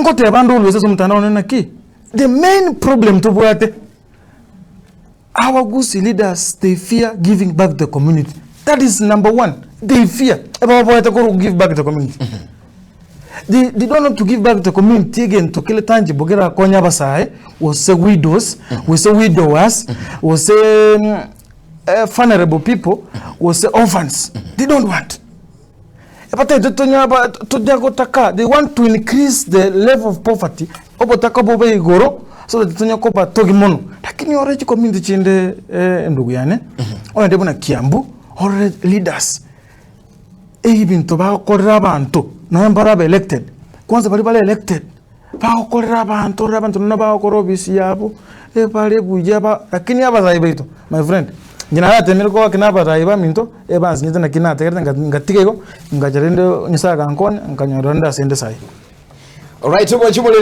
ngote bandu ulweza mtandao nena ki. The main problem to bwate, our Gusii leaders, they fear giving back to the community. That is number one. They fear about to give back to the community. They don't want to give back to the community again to kill tangible bogera konya basai was say widows, we say widowers, we say vulnerable people, we say orphans. They don't want. They want to increase the level of poverty. So that Tonya Kopa Togimono. Lakini already community chinde ndugu yane. Ona ndebo na Kiambu already leaders. Even to ba korera bantu no mbara elected. Kwanza bali elected. Ba korera bantu no ba korobisi yabo. Bali bujaba lakini abazayi beto. My friend. Njina hata milko kinaba raiba minto bans nyita na kinata ngatikego ngajarende nyisaga nkone nkanyoranda sende sai. All right,